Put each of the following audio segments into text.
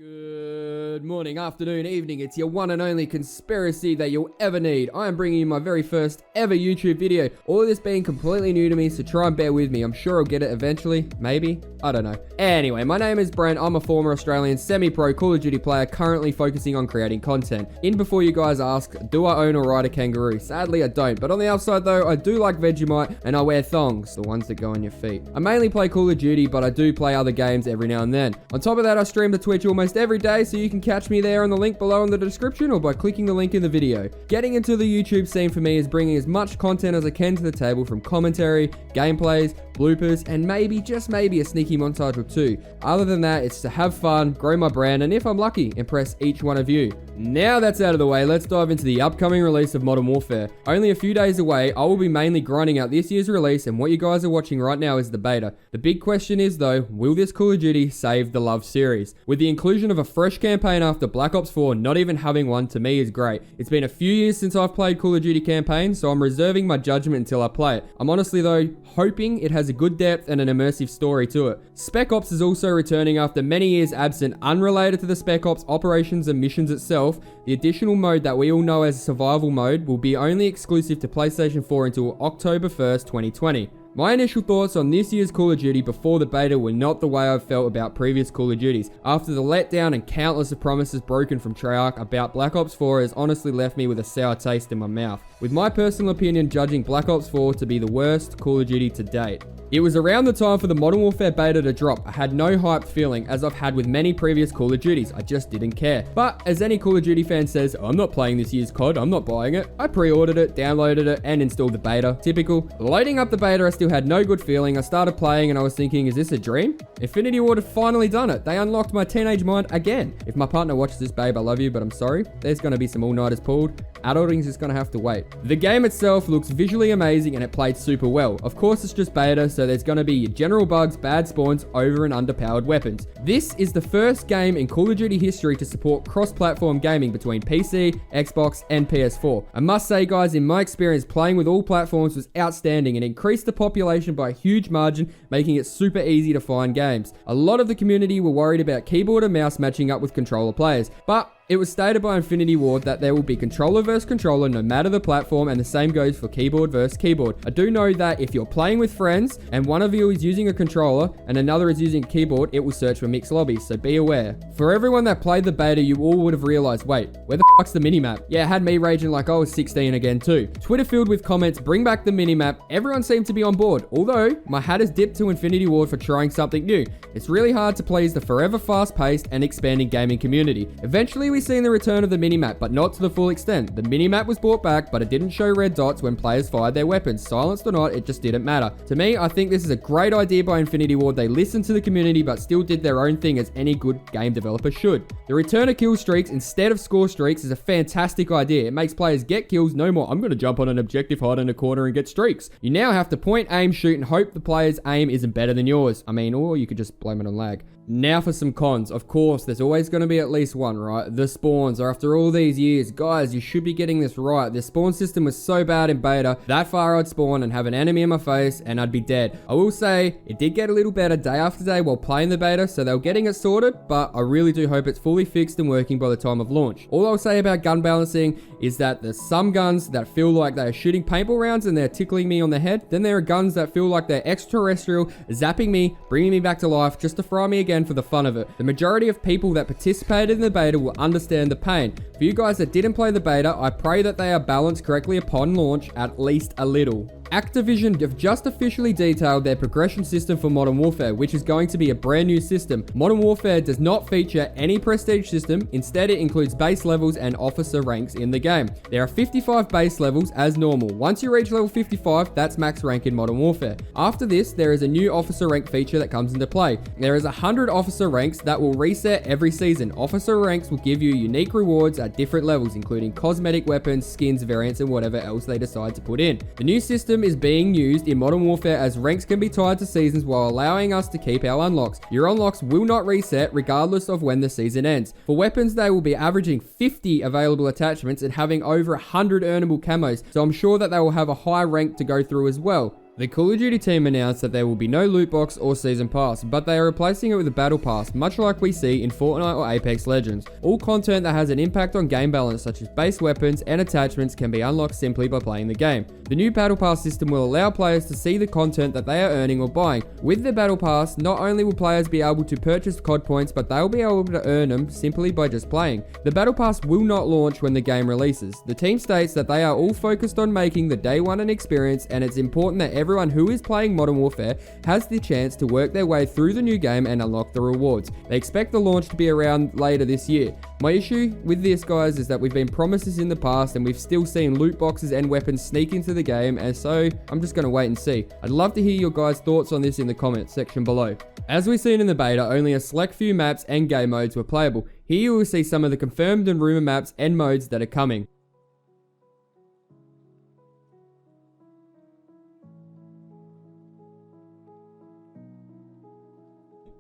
Good morning, afternoon, evening. It's your one and only conspiracy that you'll ever need. I am bringing you my very first ever YouTube video. All of this being completely new to me, so try and bear with me. I'm sure I'll get it eventually. Maybe. I don't know. Anyway, my name is Brent. I'm a former Australian semi-pro Call of Duty player currently focusing on creating content. In before you guys ask, do I own or ride a kangaroo? Sadly, I don't. But on the outside though, I do like Vegemite and I wear thongs, the ones that go on your feet. I mainly play Call of Duty, but I do play other games every now and then. On top of that, I stream to Twitch almost every day, so you can catch me there on the link below in the description or by clicking the link in the video. Getting into the YouTube scene for me is bringing as much content as I can to the table, from commentary, gameplays, bloopers, and maybe, just maybe, a sneaky montage or two. Other than that, it's to have fun, grow my brand, and if I'm lucky, impress each one of you. Now that's out of the way, let's dive into the upcoming release of Modern Warfare. Only a few days away, I will be mainly grinding out this year's release, and what you guys are watching right now is the beta. The big question is though, will this Call of Duty save the Love series? With the inclusion of a fresh campaign after Black Ops 4, not even having one to me is great. It's been a few years since I've played Call of Duty campaigns, so I'm reserving my judgment until I play it. I'm honestly though, hoping it has a good depth and an immersive story to it. Spec Ops is also returning after many years absent. Unrelated to the Spec Ops operations and missions itself, the additional mode that we all know as survival mode will be only exclusive to PlayStation 4 until October 1st, 2020. My initial thoughts on this year's Call of Duty before the beta were not the way I've felt about previous Call of Duties. After the letdown and countless of promises broken from Treyarch about Black Ops 4 has honestly left me with a sour taste in my mouth, with my personal opinion judging Black Ops 4 to be the worst Call of Duty to date. It was around the time for the Modern Warfare beta to drop. I had no hyped feeling, as I've had with many previous Call of Duties. I just didn't care. But as any Call of Duty fan says, I'm not playing this year's CoD, I'm not buying it. I pre-ordered it, downloaded it, and installed the beta. Typical. Loading up the beta, I still had no good feeling. I started playing and I was thinking, is this a dream? Infinity Ward had finally done it. They unlocked my teenage mind again. If my partner watches this, babe, I love you, but I'm sorry. There's going to be some all-nighters pulled. Adulting's just going to have to wait. The game itself looks visually amazing and it played super well. Of course, it's just beta, so there's going to be general bugs, bad spawns, over and underpowered weapons. This is the first game in Call of Duty history to support cross-platform gaming between PC, Xbox, and PS4. I must say, guys, in my experience, playing with all platforms was outstanding and increased the population by a huge margin, making it super easy to find games. A lot of the community were worried about keyboard and mouse matching up with controller players, but it was stated by Infinity Ward that there will be controller versus controller no matter the platform, and the same goes for keyboard versus keyboard. I do know that if you're playing with friends and one of you is using a controller and another is using a keyboard, it will search for mixed lobbies, so be aware. For everyone that played the beta, you all would have realized, wait, where the fuck's the minimap? Yeah, it had me raging like I was 16 again too. Twitter filled with comments, bring back the minimap. Everyone seemed to be on board, although my hat is dipped to Infinity Ward for trying something new. It's really hard to please the forever fast-paced and expanding gaming community. Eventually we seen the return of the minimap, but not to the full extent. The minimap was brought back, but it didn't show red dots when players fired their weapons. Silenced or not, it just didn't matter. To me, I think this is a great idea by Infinity Ward. They listened to the community, but still did their own thing as any good game developer should. The return of kill streaks instead of score streaks is a fantastic idea. It makes players get kills no more. I'm going to jump on an objective, hide in a corner, and get streaks. You now have to point, aim, shoot, and hope the player's aim isn't better than yours. I mean, or you could just blame it on lag. Now for some cons. Of course, there's always going to be at least one, right? The spawns. After all these years, guys, you should be getting this right. The spawn system was so bad in beta, that far I'd spawn and have an enemy in my face and I'd be dead. I will say, it did get a little better day after day while playing the beta, so they were getting it sorted, but I really do hope it's fully fixed and working by the time of launch. All I'll say about gun balancing is that there's some guns that feel like they're shooting paintball rounds and they're tickling me on the head. Then there are guns that feel like they're extraterrestrial, zapping me, bringing me back to life just to fry me again for the fun of it. The majority of people that participated in the beta will understand the pain. For you guys that didn't play the beta, I pray that they are balanced correctly upon launch, at least a little. Activision have just officially detailed their progression system for Modern Warfare, which is going to be a brand new system. Modern Warfare does not feature any prestige system. Instead, it includes base levels and officer ranks in the game. There are 55 base levels as normal. Once you reach level 55, that's max rank in Modern Warfare. After this, there is a new officer rank feature that comes into play. There is 100 officer ranks that will reset every season. Officer ranks will give you unique rewards at different levels, including cosmetic weapons, skins, variants, and whatever else they decide to put in. The new system is being used in Modern Warfare as ranks can be tied to seasons while allowing us to keep our unlocks. Your unlocks will not reset regardless of when the season ends. For weapons, they will be averaging 50 available attachments and having over 100 earnable camos, so I'm sure that they will have a high rank to go through as well. The Call of Duty team announced that there will be no loot box or season pass, but they are replacing it with a battle pass, much like we see in Fortnite or Apex Legends. All content that has an impact on game balance, such as base weapons and attachments, can be unlocked simply by playing the game. The new battle pass system will allow players to see the content that they are earning or buying. With the battle pass, not only will players be able to purchase CoD points, but they'll be able to earn them simply by just playing. The battle pass will not launch when the game releases. The team states that they are all focused on making the day one an experience, and it's important that everyone who is playing Modern Warfare has the chance to work their way through the new game and unlock the rewards. They expect the launch to be around later this year. My issue with this, guys, is that we've been promised this in the past and we've still seen loot boxes and weapons sneak into the game, and so I'm just going to wait and see. I'd love to hear your guys' thoughts on this in the comments section below. As we've seen in the beta, only a select few maps and game modes were playable. Here you will see some of the confirmed and rumor maps and modes that are coming.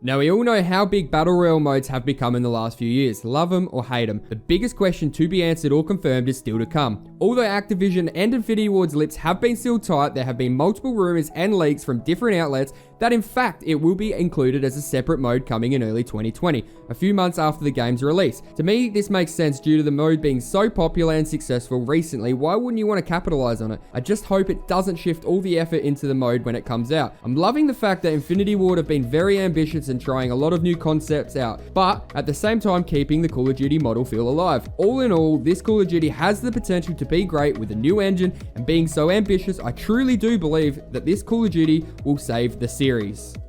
Now, we all know how big Battle Royale modes have become in the last few years. Love them or hate them. The biggest question to be answered or confirmed is still to come. Although Activision and Infinity Ward's lips have been sealed tight, there have been multiple rumors and leaks from different outlets that in fact it will be included as a separate mode coming in early 2020, a few months after the game's release. To me, this makes sense due to the mode being so popular and successful recently. Why wouldn't you want to capitalize on it? I just hope it doesn't shift all the effort into the mode when it comes out. I'm loving the fact that Infinity Ward have been very ambitious and trying a lot of new concepts out, but at the same time keeping the Call of Duty model feel alive. All in all, this Call of Duty has the potential to be great with a new engine, and being so ambitious, I truly do believe that this Call of Duty will save the series.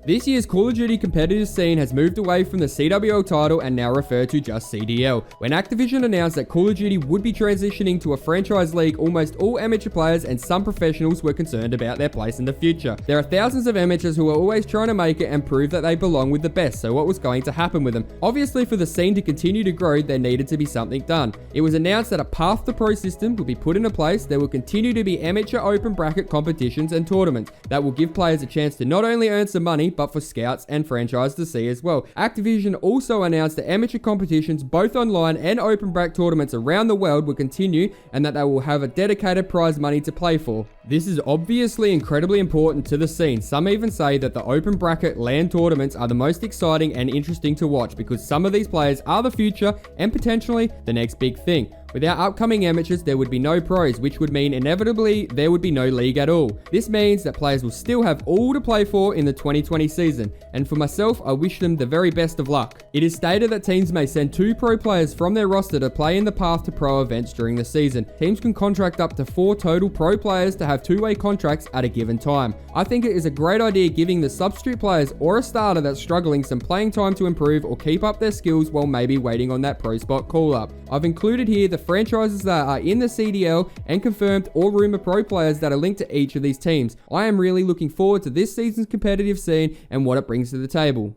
This year's Call of Duty competitive scene has moved away from the CWL title and now referred to just CDL. When Activision announced that Call of Duty would be transitioning to a franchise league, almost all amateur players and some professionals were concerned about their place in the future. There are thousands of amateurs who are always trying to make it and prove that they belong with the best, so what was going to happen with them? Obviously, for the scene to continue to grow, there needed to be something done. It was announced that a path to pro system will be put into place. There will continue to be amateur open bracket competitions and tournaments that will give players a chance to not only earn some money, but for scouts and franchise to see as well. Activision also announced that amateur competitions, both online and open bracket tournaments around the world, will continue, and that they will have a dedicated prize money to play for. This is obviously incredibly important to the scene. Some even say that the open bracket LAN tournaments are the most exciting and interesting to watch because some of these players are the future and potentially the next big thing. Without upcoming amateurs, there would be no pros, which would mean inevitably there would be no league at all. This means that players will still have all to play for in the 2020 season, and for myself, I wish them the very best of luck. It is stated that teams may send 2 pro players from their roster to play in the Path to Pro events during the season. Teams can contract up to 4 total pro players to have 2-way contracts at a given time. I think it is a great idea giving the substitute players or a starter that's struggling some playing time to improve or keep up their skills while maybe waiting on that pro spot call up. I've included here the franchises that are in the CDL and confirmed or rumor pro players that are linked to each of these teams. I am really looking forward to this season's competitive scene and what it brings to the table.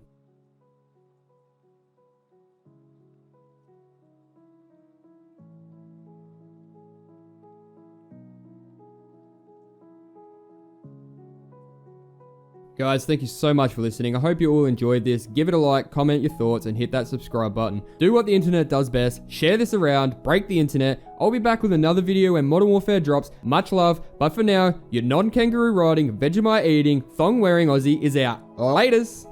Guys, thank you so much for listening. I hope you all enjoyed this. Give it a like, comment your thoughts, and hit that subscribe button. Do what the internet does best. Share this around. Break the internet. I'll be back with another video when Modern Warfare drops. Much love. But for now, your non-kangaroo riding, Vegemite eating, thong wearing Aussie is out. Laters!